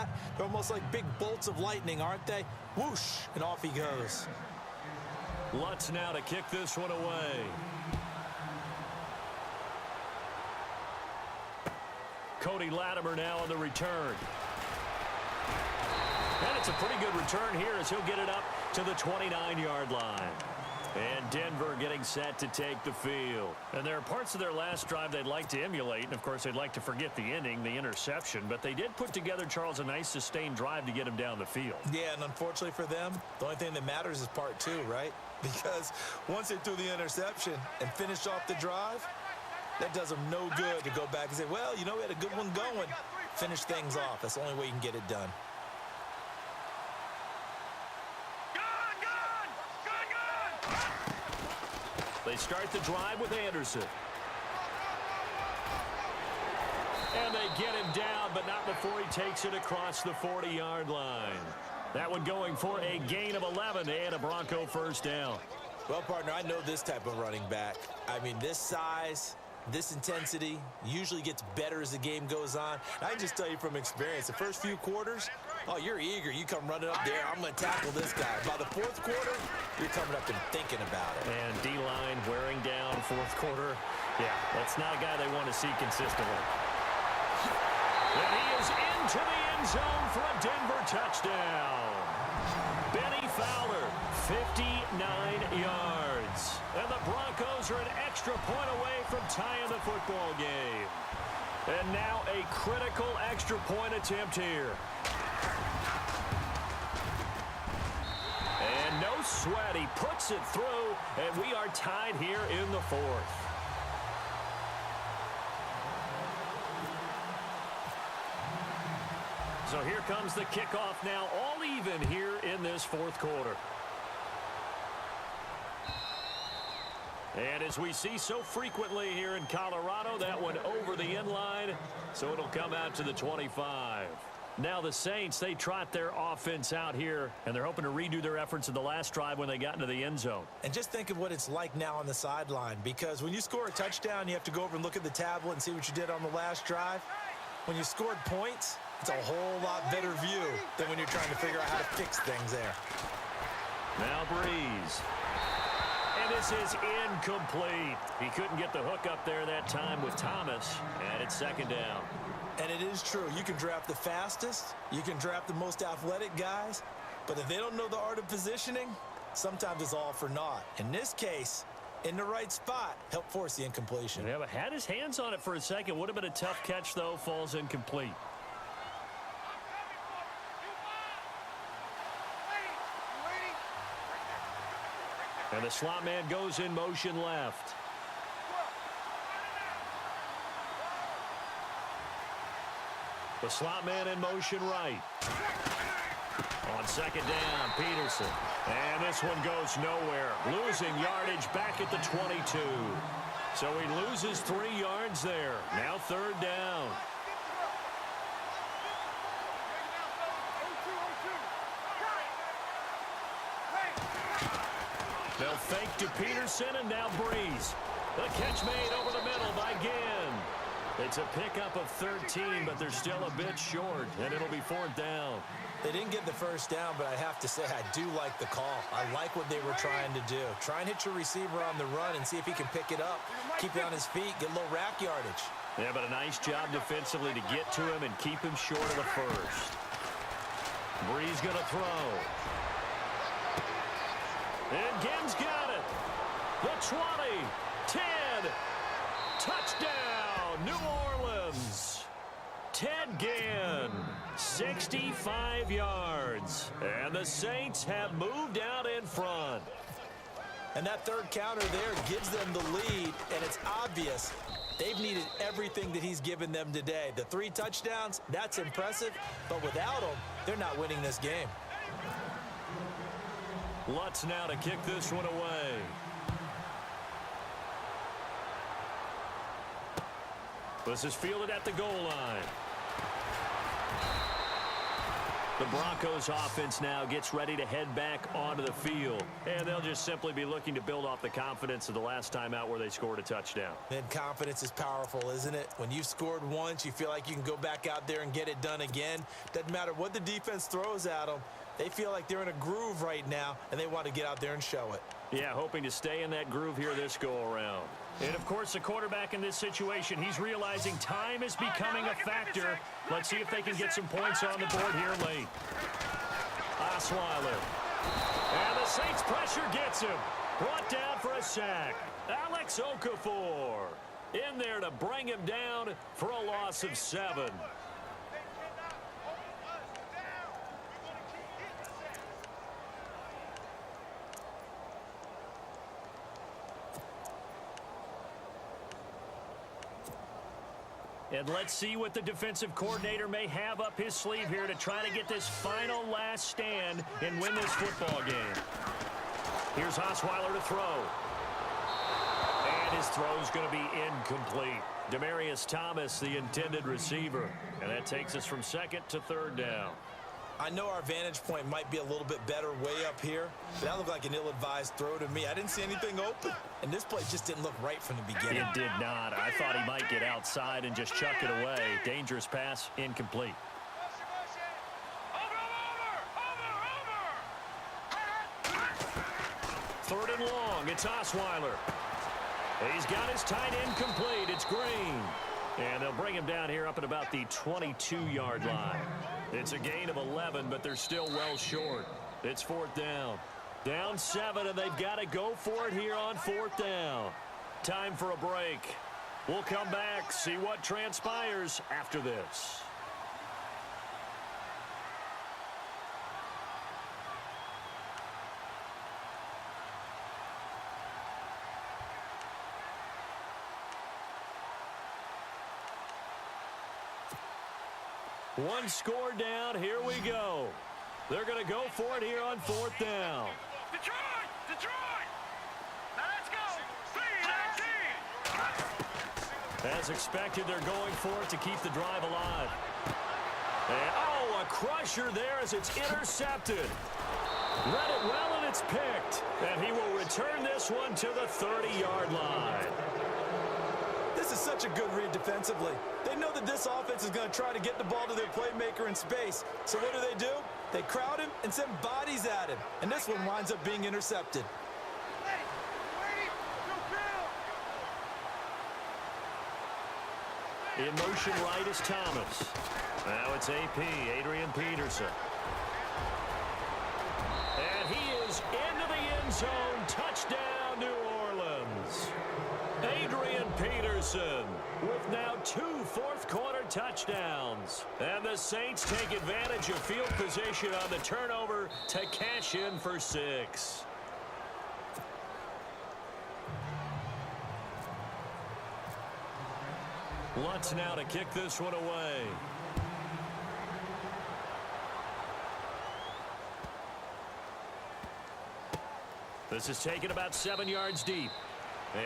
that? They're almost like big bolts of lightning, aren't they? Whoosh, and off he goes. Lutz now to kick this one away. Cody Latimer now on the return. And it's a pretty good return here as he'll get it up to the 29-yard line. And Denver getting set to take the field. And there are parts of their last drive they'd like to emulate. And, of course, they'd like to forget the ending, the interception. But they did put together, Charles, a nice sustained drive to get him down the field. Yeah, and unfortunately for them, the only thing that matters is part two, right? Because once they threw the interception and finished off the drive, that does them no good to go back and say, well, you know, we had a good one going. Finish things off. That's the only way you can get it done. They start the drive with Anderson. And they get him down, but not before he takes it across the 40-yard line. That one going for a gain of 11 and a Bronco first down. Well, partner, I know this type of running back. I mean, this size, this intensity usually gets better as the game goes on. I can just tell you from experience, the first few quarters, oh, you're eager. You come running up there. I'm going to tackle this guy. By the fourth quarter, you're coming up and thinking about it. And D-line wearing down fourth quarter. Yeah, that's not a guy they want to see consistently. And he is into the end zone for a Denver touchdown. Benny Fowler, 59 yards. And the Broncos are an extra point away from tying the football game. And now a critical extra point attempt here. And no sweat. He puts it through, and we are tied here in the fourth. So here comes the kickoff now, all even here in this fourth quarter. And as we see so frequently here in Colorado, that one over the end line, so it'll come out to the 25. Now the Saints, they trot their offense out here, and they're hoping to redo their efforts in the last drive when they got into the end zone. And just think of what it's like now on the sideline, because when you score a touchdown, you have to go over and look at the tablet and see what you did on the last drive. When you scored points, it's a whole lot better view than when you're trying to figure out how to fix things there. Now Breeze. And this is incomplete. He couldn't get the hook up there that time with Thomas, and it's second down. And it is true. You can draft the fastest. You can draft the most athletic guys. But if they don't know the art of positioning, sometimes it's all for naught. In this case, in the right spot, help force the incompletion. Yeah, but had his hands on it for a second. Would have been a tough catch, though. Falls incomplete. And the slot man goes in motion left. The slot man in motion right. On second down, Peterson. And this one goes nowhere. Losing yardage back at the 22. So he loses 3 yards there. Now third down. They'll fake to Peterson, and now Breeze. The catch made over the middle by Ginn. It's a pickup of 13, but they're still a bit short, and it'll be fourth down. They didn't get the first down, but I have to say I do like the call. I like what they were trying to do. Try and hit your receiver on the run and see if he can pick it up. Keep it on his feet, get a little rack yardage. Yeah, but a nice job defensively to get to him and keep him short of the first. Breeze going to throw. And Ginn's got it. The 20, 10, touchdown, New Orleans. Ted Ginn, 65 yards. And the Saints have moved out in front. And that third counter there gives them the lead, and it's obvious they've needed everything that he's given them today. The 3 touchdowns, that's impressive, but without him, they're not winning this game. Lutz now to kick this one away. This is fielded at the goal line. The Broncos offense now gets ready to head back onto the field. And they'll just simply be looking to build off the confidence of the last time out where they scored a touchdown. And confidence is powerful, isn't it? When you've scored once, you feel like you can go back out there and get it done again. Doesn't matter what the defense throws at them. They feel like they're in a groove right now, and they want to get out there and show it. Yeah, hoping to stay in that groove here this go-around. And, of course, the quarterback in this situation, he's realizing time is becoming a factor. Let's see if they can get some points on the board here late. Osweiler. And the Saints pressure gets him. Brought down for a sack. Alex Okafor in there to bring him down for a loss of 7. And let's see what the defensive coordinator may have up his sleeve here to try to get this final last stand and win this football game. Here's Osweiler to throw. And his throw is going to be incomplete. Demaryius Thomas, the intended receiver. And that takes us from second to third down. I know our vantage point might be a little bit better way up here, but that looked like an ill-advised throw to me. I didn't see anything open, and this play just didn't look right from the beginning. It did not. I thought he might get outside and just chuck it away. Dangerous pass, incomplete. Third and long, it's Osweiler. He's got his tight end complete. It's Green. And they'll bring him down here up at about the 22-yard line. It's a gain of 11, but they're still well short. It's fourth down. Down 7, and they've got to go for it here on fourth down. Time for a break. We'll come back, see what transpires after this. One score down. Here we go. They're going to go for it here on fourth down. Detroit! Detroit! Now let's go! 3-19! As expected, they're going for it to keep the drive alive. And, oh, a crusher there as it's intercepted. Read it well, and it's picked. And he will return this one to the 30-yard line. This is such a good read defensively. They know that this offense is going to try to get the ball to their playmaker in space. So what do? They crowd him and send bodies at him. And this one winds up being intercepted. In motion right is Thomas. Now it's AP, Adrian Peterson. And he is into the end zone. Touchdown, New Orleans. Adrian Peterson with now 2 fourth-quarter touchdowns. And the Saints take advantage of field position on the turnover to cash in for 6. Lutz now to kick this one away. This is taken about 7 yards deep.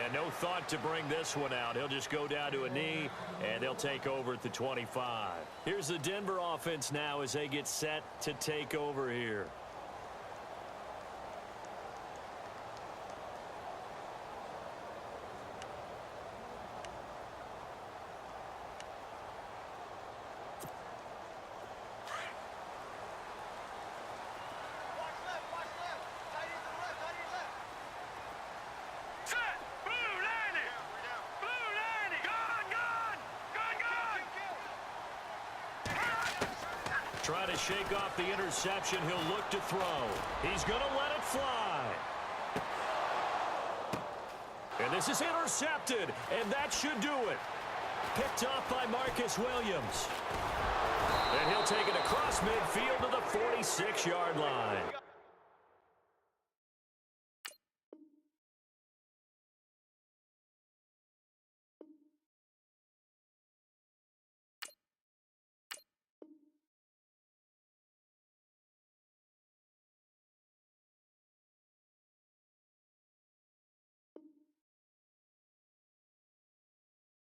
And no thought to bring this one out. He'll just go down to a knee, and they'll take over at the 25. Here's the Denver offense now as they get set to take over here. Try to shake off the interception. He'll look to throw. He's going to let it fly. And this is intercepted, and that should do it. Picked off by Marcus Williams. And he'll take it across midfield to the 46-yard line.